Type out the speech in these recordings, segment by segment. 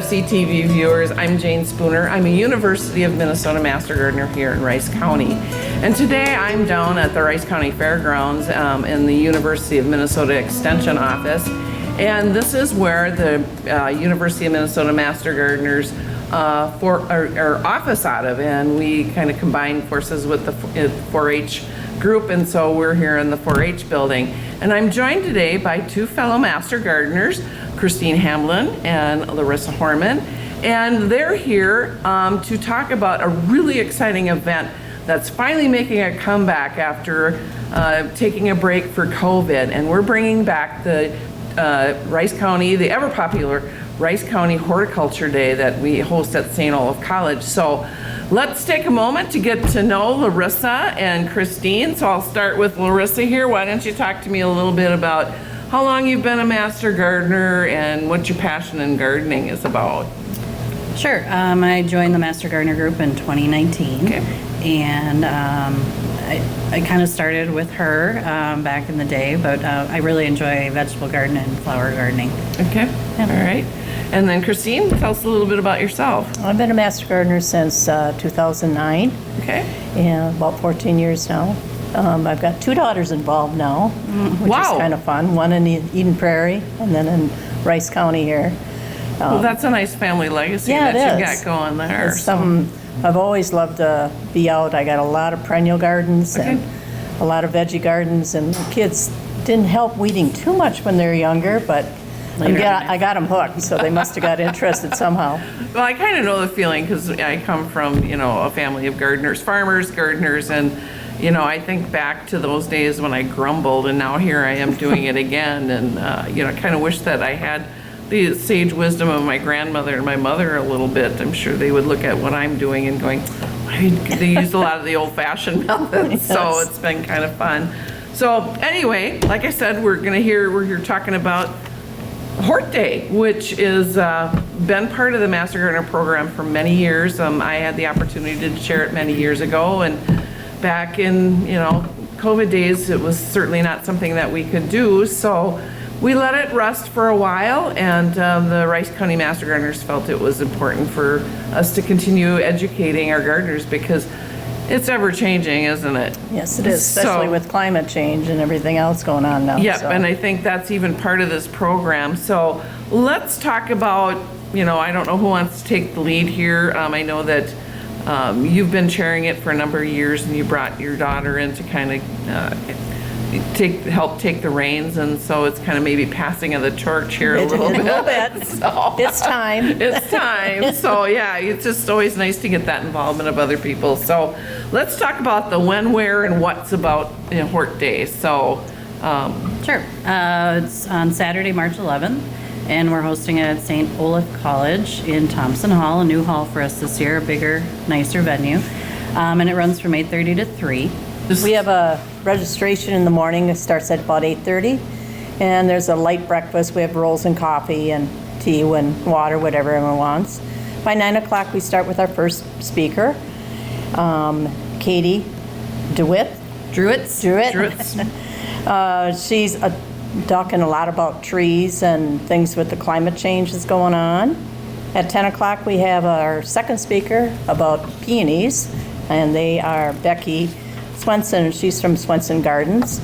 CTV viewers, I'm Jayne Spooner. I'm a University of Minnesota Master Gardener here in Rice County. And today I'm down at the Rice County Fairgrounds in the University of Minnesota Extension office. And this is where the University of Minnesota Master Gardeners our office out of, and we kind of combine forces with the 4-H group, and so we're here in the 4-H building. And I'm joined today by two fellow Master Gardeners, Christine Hamblin and Larisa Hohrman, and they're here to talk about a really exciting event that's finally making a comeback after taking a break for COVID, and we're bringing back the Rice County, the ever popular Rice County Horticulture Day that we host at St. Olaf College. So let's take a moment to get to know Larisa and Christine. So I'll start with Larisa here. Why don't you talk to me a little bit about how long you've been a Master Gardener and what your passion in gardening is about? Sure. I joined the Master Gardener group in 2019. Okay. And I kind of started with her back in the day, but I really enjoy vegetable gardening and flower gardening. Okay. All right. And then Christine, tell us a little bit about yourself. I've been a Master Gardener since 2009. Okay. And about 14 years now. I've got two daughters involved now, which Wow. is kind of fun. One in Eden Prairie and then in Rice County here. Well, that's a nice family legacy Yeah, that it you is. got going there. It's something I've always loved to be out. I got a lot of perennial gardens and a lot of veggie gardens, and the kids didn't help weeding too much when they were younger, but I got them hooked, so they must have got interested somehow. Well, I kind of know the feeling because I come from, a family of gardeners, farmers, gardeners, and, I think back to those days when I grumbled, and now here I am doing it again, and, I kind of wish that I had the sage wisdom of my grandmother and my mother a little bit. I'm sure they would look at what I'm doing and going, they used a lot of the old-fashioned methods, Yes. So it's been kind of fun. So anyway, like I said, we're here talking about Hort Day, which is been part of the Master Gardener program for many years. I had the opportunity to chair it many years ago, and back in COVID days, it was certainly not something that we could do. So we let it rest for a while, and the Rice County Master Gardeners felt it was important for us to continue educating our gardeners because it's ever changing, isn't it? Yes, it is, especially with climate change and everything else going on now. Yep, so. and I think that's even part of this program. So let's talk about, I don't know who wants to take the lead here. I know that you've been chairing it for a number of years, and you brought your daughter in to kind of help take the reins, and so it's kind of maybe passing of the torch here a little bit. So, it's time. It's time. So yeah, it's just always nice to get that involvement of other people. So let's talk about the when, where, and what's about Hort Day. So Sure. It's on Saturday, March 11th, and we're hosting it at St. Olaf College in Thompson Hall, a new hall for us this year, a bigger, nicer venue. And it runs from 8:30 to 3. We have a registration in the morning. It starts at about 8:30, and there's a light breakfast. We have rolls and coffee and tea and water, whatever everyone wants. By 9 o'clock, we start with our first speaker, Katie DeWitt. Druitt. She's talking a lot about trees and things with the climate change that's going on. At 10 o'clock, we have our second speaker about peonies, and they are Becky Swenson. She's from Swenson Gardens.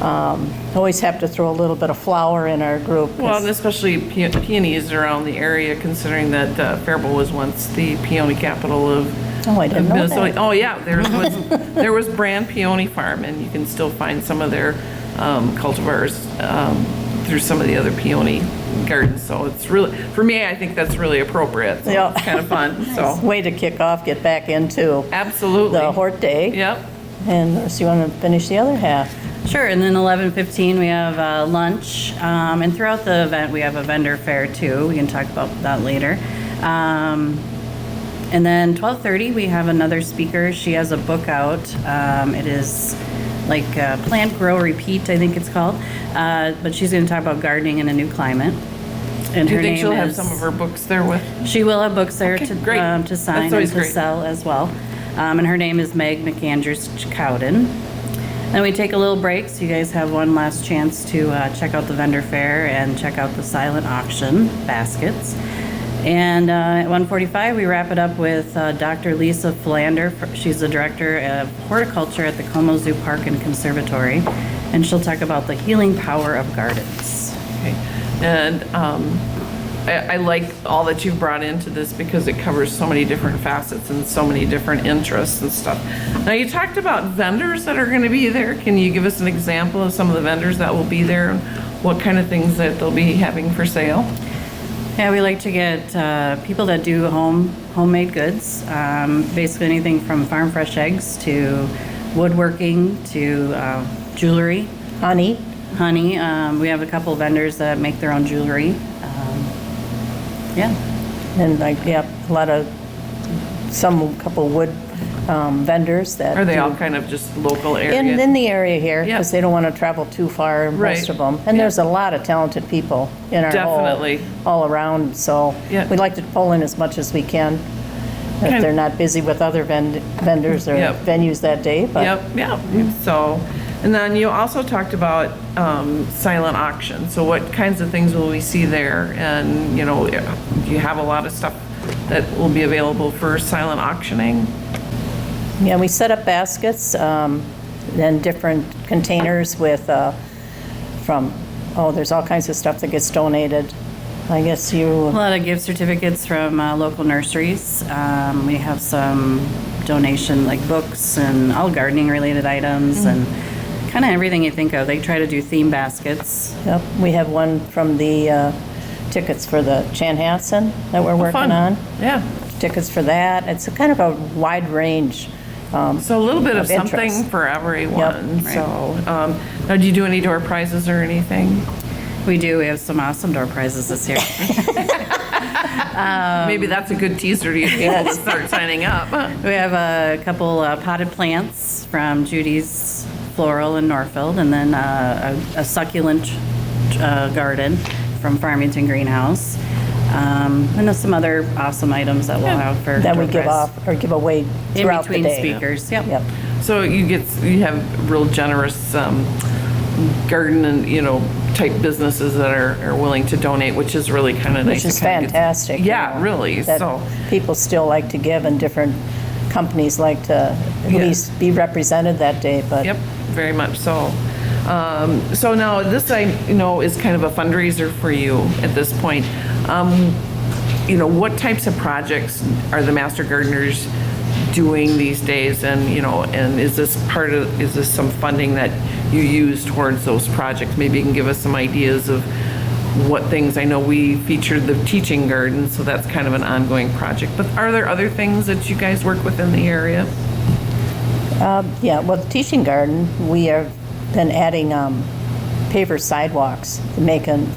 Always have to throw a little bit of flower in our group. well, and especially peonies around the area, considering that Faribault was once the peony capital of I didn't know Minnesota. that. Oh yeah, there was Brand Peony Farm, and you can still find some of their cultivars through some of the other peony gardens. So it's really, for me, I think that's really appropriate. So Yeah. it's kind of fun. So Way to kick off, get back into absolutely. the Hort Day. Yep. And so you want to finish the other half? Sure, and then 11:15 we have lunch, and throughout the event we have a vendor fair too. We can talk about that later. And then 12:30 we have another speaker. She has a book out. It is like Plant, Grow, Repeat, I think it's called. But she's going to talk about gardening in a new climate. And Do you her think name she'll have is- some of her books there with? She will have books there Okay, to great. to sign That's and always to great. sell as well. And her name is Meg McAndrews Cowden. Then we take a little break, so you guys have one last chance to check out the vendor fair and check out the silent auction baskets. And at 1:45, we wrap it up with Dr. Lisa Philander. She's the director of horticulture at the Como Zoo Park and Conservatory, and she'll talk about the healing power of gardens. Okay. And I like all that you've brought into this because it covers so many different facets and so many different interests and stuff. Now, you talked about vendors that are going to be there. Can you give us an example of some of the vendors that will be there and what kind of things that they'll be having for sale? Yeah, we like to get people that do homemade goods, basically anything from farm fresh eggs to woodworking to jewelry. Honey. We have a couple vendors that make their own jewelry. Yeah. And like, yeah, couple wood vendors that. Are they do- all kind of just local area? In the area here, Yeah. because they don't want to travel too far, Right. most of them. And Yeah. there's a lot of talented people in our Definitely. all around, so Yeah. we like to pull in as much as we can. If Kind- they're not busy with other vendors or Yep. venues that day, but. Yep. So, and then you also talked about silent auction. So what kinds of things will we see there? And, you know, do you have a lot of stuff that will be available for silent auctioning? Yeah, we set up baskets, and different containers with, there's all kinds of stuff that gets donated. I guess A you, lot of gift certificates from local nurseries. We have some donation like books and all gardening related items and kind of everything you think of. They try to do theme baskets. yep, we have one from the tickets for the Chanhassen that we're working Fun. on. Yeah. Tickets for that. It's a kind of a wide range. So a little bit of something interest. for everyone. Right. So, now do you do any door prizes or anything? We do. We have some awesome door prizes this year. Maybe that's a good teaser to get people to start signing up. We have a couple potted plants from Judy's Floral in Northfield, and then a succulent garden from Farmington Greenhouse. And then some other awesome items that we'll have for That we door give prize. off or give away In throughout the between day. speakers. Yep. Yep. So you have real generous garden and, you know, type businesses that are willing to donate, which is really kind of nice. Which is It kinda gets- fantastic. you Yeah, know, really. that So, people still like to give and different companies like to at Yeah. least be represented that day, but. yep, very much so. So now this, I know, is kind of a fundraiser for you at this point. You know, what types of projects are the Master Gardeners doing these days? And, you know, and is this some funding that you use towards those projects? Maybe you can give us some ideas of what things. I know we featured the teaching garden, so that's kind of an ongoing project. But are there other things that you guys work with in the area? Yeah, well, the teaching garden, we have been adding paver sidewalks, making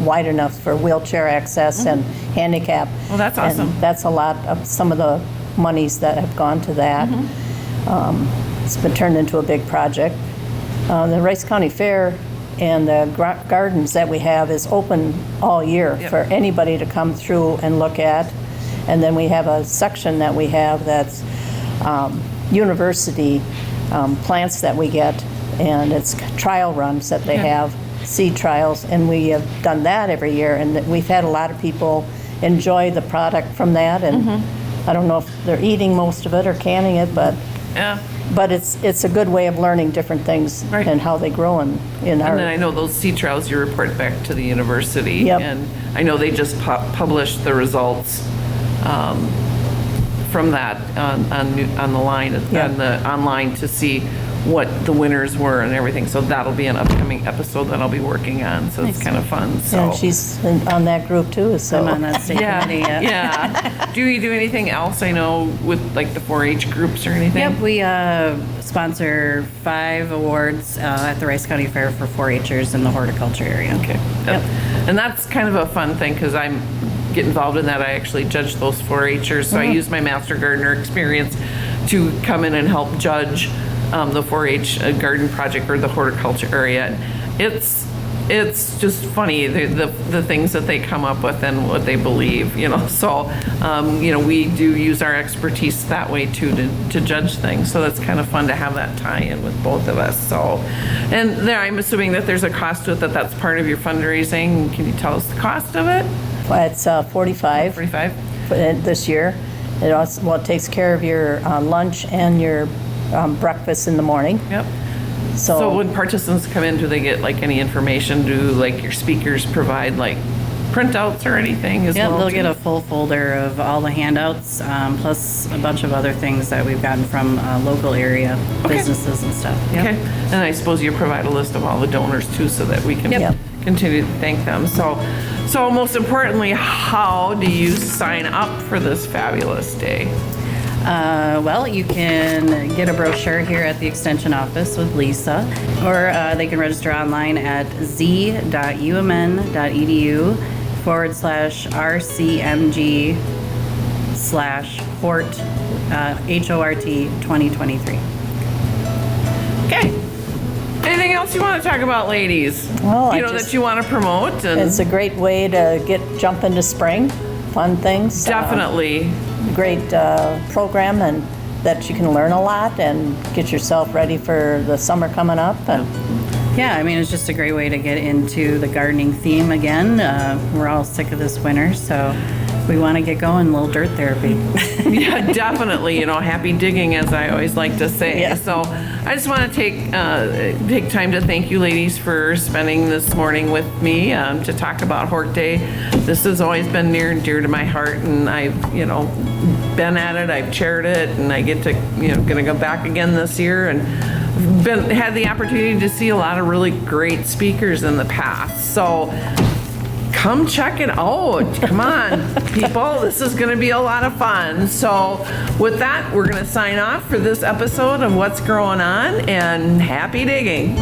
wide enough for wheelchair access and handicap. Well, that's awesome. And that's a lot of some of the monies that have gone to that. It's been turned into a big project. The Rice County Fair and the gardens that we have is open all year Yep. for anybody to come through and look at. And then we have a section that we have that's university plants that we get, and it's trial runs that they have, seed trials, and we have done that every year, and that we've had a lot of people enjoy the product from that, and I don't know if they're eating most of it or canning it, but Yeah. it's a good way of learning different things Right. and how they grow in And then I our, know those seed trials you report back to the university. Yep. And I know they just published the results from that on the line, Yeah. on the online to see what the winners were and everything. So that'll be an upcoming episode that I'll be working on. So it's Nice. kind of fun. So. and she's on that group too, so. I'm on that state Yeah, committee. yeah. Do we do anything else? I know with like the 4-H groups or anything? Yep, we sponsor 5 awards at the Rice County Fair for 4-H'ers in the horticulture area. Okay. Yep. And that's kind of a fun thing because I'm get involved in that. I actually judge those 4-H'ers, so I use my Master Gardener experience to come in and help judge the 4-H garden project or the horticulture area. It's just funny the things that they come up with and what they believe, you know. So you know, we do use our expertise that way too to judge things. So that's kind of fun to have that tie-in with both of us. So, and there, I'm assuming that there's a cost to it. That's part of your fundraising. Can you tell us the cost of it? It's 45 45? this year. It also, well, it takes care of your lunch and your breakfast in the morning. Yep. So when participants come in, do they get like any information? Do like your speakers provide like printouts or anything as Yeah, well? they'll too? get a full folder of all the handouts, plus a bunch of other things that we've gotten from local area businesses and stuff. Yep. Okay, and I suppose you provide a list of all the donors too, so that we can Yep. continue to thank them. So most importantly, how do you sign up for this fabulous day? Well, you can get a brochure here at the Extension office with Lisa, or they can register online at z.umn.edu/rcmg/hort, HORT 2023. Okay. Anything else you want to talk about, ladies? Well, I you know just- that you want to promote? And It's a great way to jump into spring, fun things. definitely. Great program, and that you can learn a lot and get yourself ready for the summer coming up. And Yeah, I mean, it's just a great way to get into the gardening theme again. We're all sick of this winter, so we want to get going, a little dirt therapy. Yeah, definitely. You know, happy digging, as I always like to say. Yeah. So I just want to take time to thank you, ladies, for spending this morning with me to talk about Hort Day. This has always been near and dear to my heart, and I've, been at it. I've chaired it, and I get to, going to go back again this year, and had the opportunity to see a lot of really great speakers in the past. So come check it out. Come on, people. This is going to be a lot of fun. So with that, we're going to sign off for this episode of What's Growing On, and happy digging.